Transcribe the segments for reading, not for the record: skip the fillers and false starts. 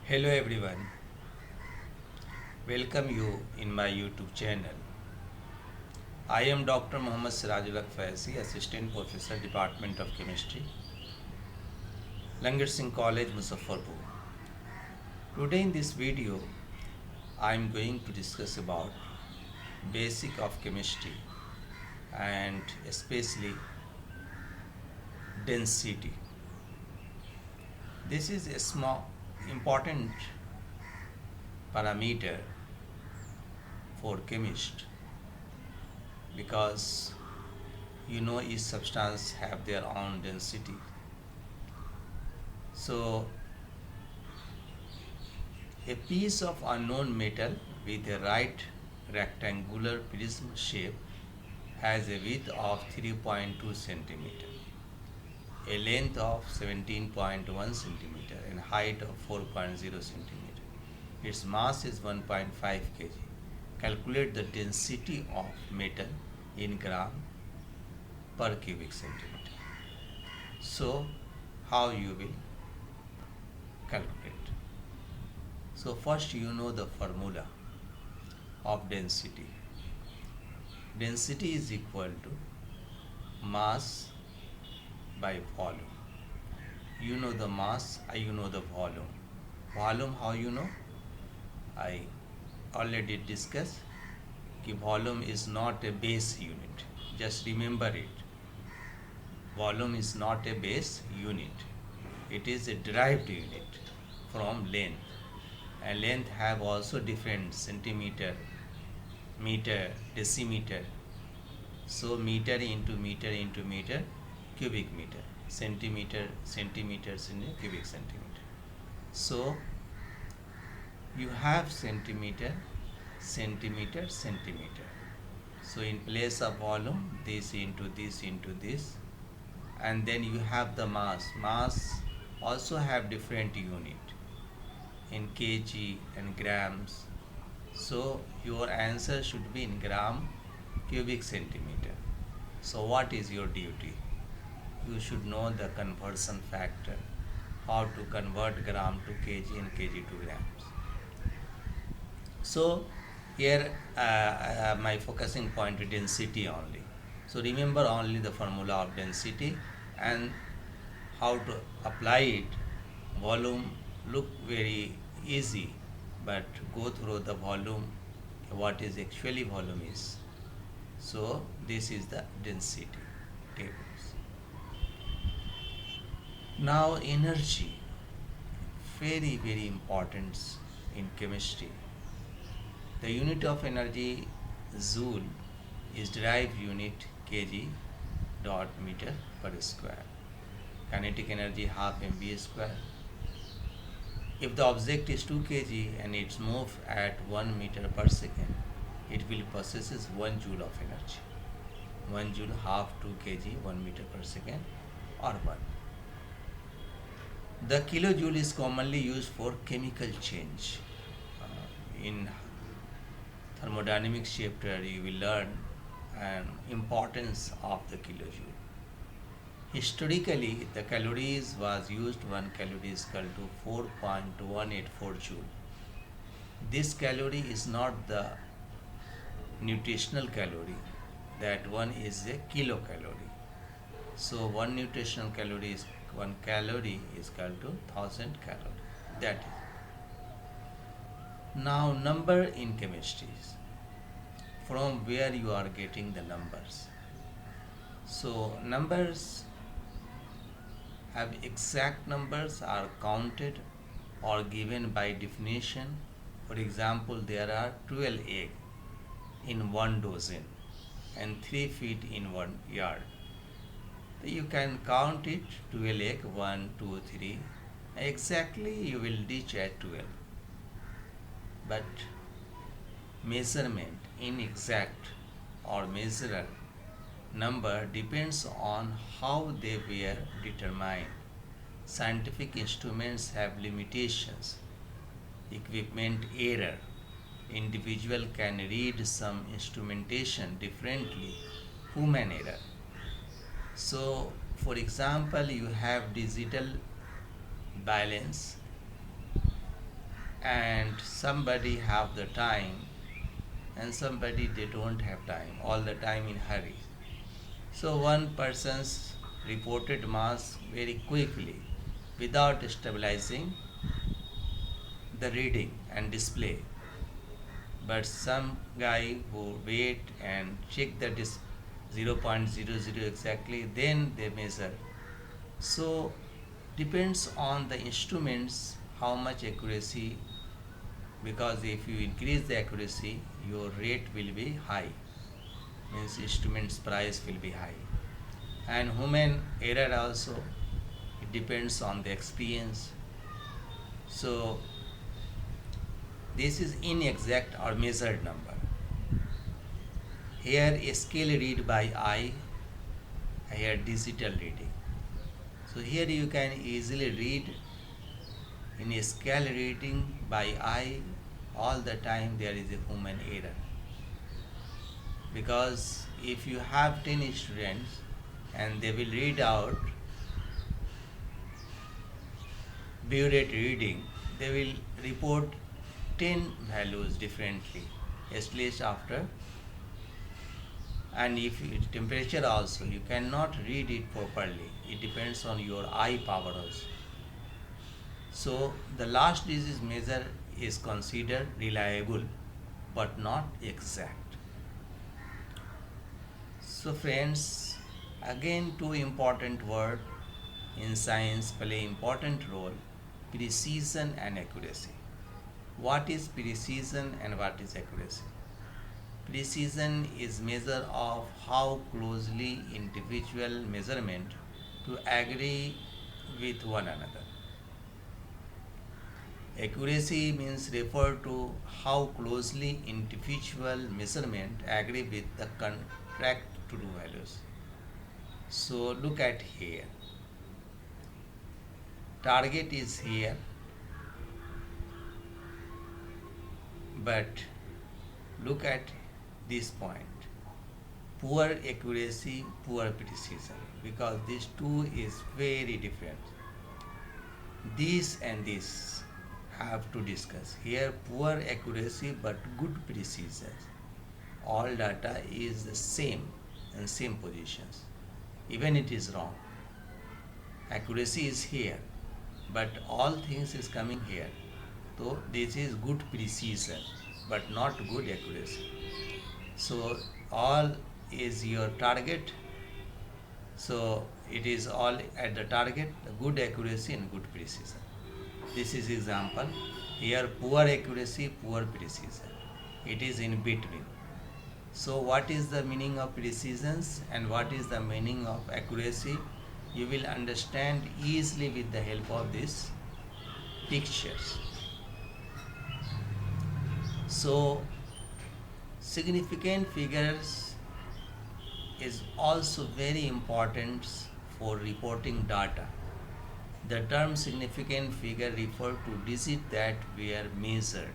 Hello everyone, welcome you in my YouTube channel. I am Dr. Mohammad Sirajul Faisi, Assistant Professor, Department of Chemistry, Langar Singh College, Muzaffarpur. Today in this video, I am going to discuss about basic of chemistry and especially density. This is a small important parameter for chemist because each substance have their own density. So a piece of unknown metal with a right rectangular prism shape has a width of 3.2 centimeter, a length of 17.1 centimeter and height of 4.0 centimeter. Its mass is 1.5 kg. Calculate the density of metal in gram per cubic centimeter. So, how you will calculate? So, first you know the formula of density. Density is equal to mass by volume. You know the mass, you know the volume. Volume, how you know? I already discussed कि volume is not a base unit. Just remember it. Volume is not a base unit. It is a derived unit from length. And length have also different centimeter, meter, decimeter. So meter into meter into meter, cubic meter, centimeter, centimeters in a cubic centimeter. So you have centimeter, centimeter, centimeter. So in place of volume, this into this into this, and then you have the mass. Mass also have different unit in kg and grams. So your answer should be in gram cubic centimeter. So what is your duty? You should know the conversion factor, how to convert gram to kg and kg to grams. So here my focusing point is density only. So remember only the formula of density and how to apply it. Volume look very easy, but go through the volume, what is actually volume is. So this is the density tables. Now energy, very important in chemistry. The unit of energy joule is derived unit kg dot meter per square. Kinetic energy half mv square. If the object is 2 kg and it's moved at 1 meter per second, it will possesses 1 joule of energy. 1 joule half 2 kg 1 meter per second or 1. The kilojoule is commonly used for chemical change. In thermodynamics chapter you will learn an importance of the kilojoule. Historically, the calories was used 1 calorie is equal to 4.184 joule. This calorie is not the nutritional calorie. That one is a kilocalorie. So 1 nutritional calorie is 1 calorie is equal to 1000 calorie. That is. Now number in chemistry. From where you are getting the numbers. So numbers have exact numbers are counted or given by definition. For example, there are 12 eggs in 1 dozen and 3 feet in 1 yard. You can count it 12 egg 1, 2, 3. Exactly you will reach at 12. But measurement inexact or measurer number depends on how they were determined. Scientific instruments have limitations, equipment error. Individual can read some instrumentation differently, human error. So, for example, you have digital balance and somebody have the time and somebody they don't have time, all the time in hurry. So one person's reported mass very quickly without stabilizing the reading and display, but some guy who wait and check that is 0.00 exactly, then they measure. So depends on the instruments how much accuracy, because if you increase the accuracy your rate will be high, means instruments price will be high. And human error also, it depends on the experience. So this is inexact or measured number. Here a scale read by eye, here digital reading. So here you can easily read in a scale reading by eye, all the time there is a human error. Because if you have 10 students and they will read out Burette reading, they will report 10 values differently, at least after. And if temperature also, you cannot read it properly. It depends on your eye power also. So the last disease measure is considered reliable but not exact. So friends, again two important words in science play important role: precision and accuracy. What is precision and what is accuracy? Precision is measure of how closely individual measurement to agree with one another. Accuracy means refer to how closely individual measurement agree with the contract true values. So look at here. Target is here, but look at this point. Poor accuracy, poor precision, because these two is very different. This and this have to discuss. Here poor accuracy but good precision. All data is the same in same positions. Even it is wrong. Accuracy is here, but all things is coming here. So this is good precision but not good accuracy. So all is your target. So it is all at the target, good accuracy and good precision. This is example. Here poor accuracy, poor precision. It is in between. So what is the meaning of precision and what is the meaning of accuracy? You will understand easily with the help of these pictures. So significant figures is also very important for reporting data. The term significant figure refer to digits that were measured.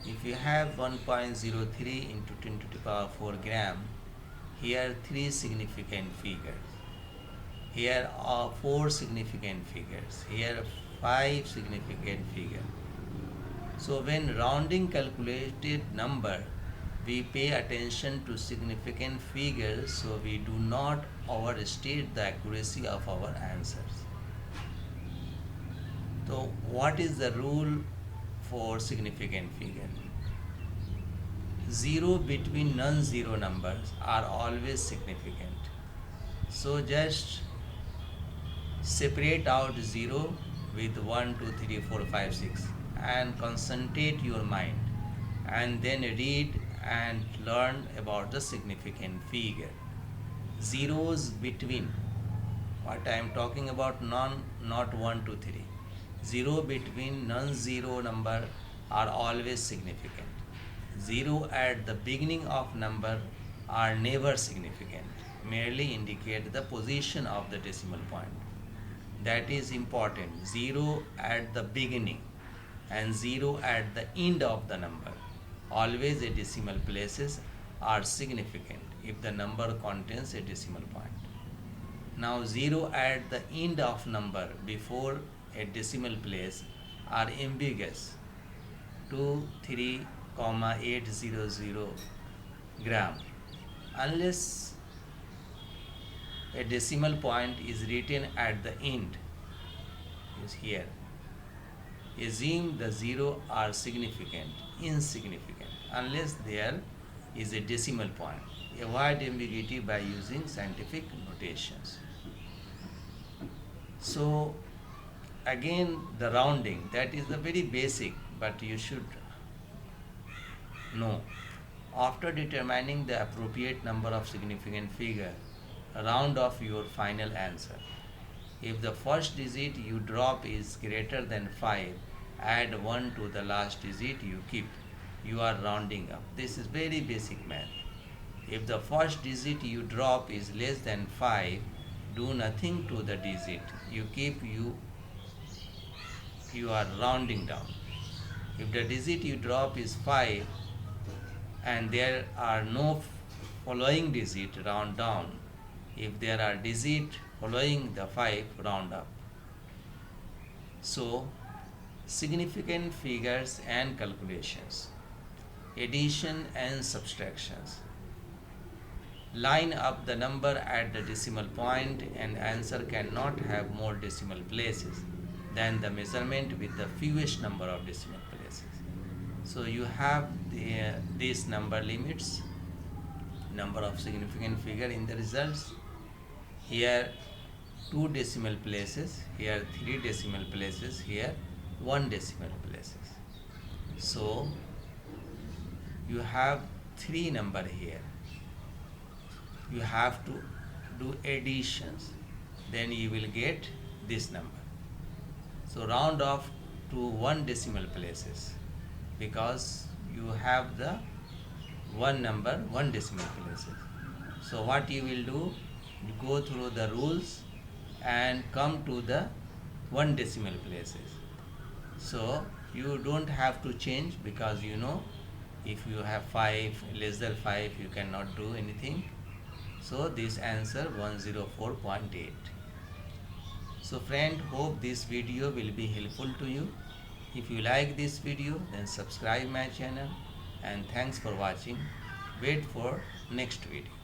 If you have 1.03 into 10 to the power 4 gram, here 3 significant figures. Here are 4 significant figures. Here 5 significant figures. So when rounding calculated number, we pay attention to significant figures so we do not overstate the accuracy of our answers. So what is the rule for significant figure? Zero between non-zero numbers are always significant. So just separate out 0 with 1, 2, 3, 4, 5, 6 and concentrate your mind and then read and learn about the significant figure. Zeros between, what I am talking about, not 1, 2, 3. 0 between non-zero number are always significant. 0 at the beginning of number are never significant, merely indicate the position of the decimal point. That is important. 0 at the beginning and 0 at the end of the number, always a decimal places, are significant if the number contains a decimal point. Now 0 at the end of number before a decimal place are ambiguous. 23,800 gram. Unless a decimal point is written at the end, is here. Assume the zero are insignificant, unless there is a decimal point. Avoid ambiguity by using scientific notations. So again, the rounding, that is the very basic, but you should know. After determining the appropriate number of significant figure, round off your final answer. If the first digit you drop is greater than 5, add 1 to the last digit you keep. You are rounding up. This is very basic math. If the first digit you drop is less than 5, do nothing to the digit you keep. You are rounding down. If the digit you drop is 5 and there are no following digit, round down. If there are digits following the 5, round up. So, significant figures and calculations, addition and subtractions. Line up the number at the decimal point and answer cannot have more decimal places than the measurement with the fewest number of decimal places. So you have these number limits, number of significant figure in the results. Here 2 decimal places, here 3 decimal places, here 1 decimal places. So you have 3 number here. You have to do additions, then you will get this number. So round off to 1 decimal places, because you have the one number 1 decimal places. So what you will do, you go through the rules and come to the 1 decimal places. So you don't have to change, because you know if you have 5 less than 5 you cannot do anything. So this answer 104.8. So friend, hope this video will be helpful to you. If you like this video, then subscribe my channel, and thanks for watching. Wait for next video.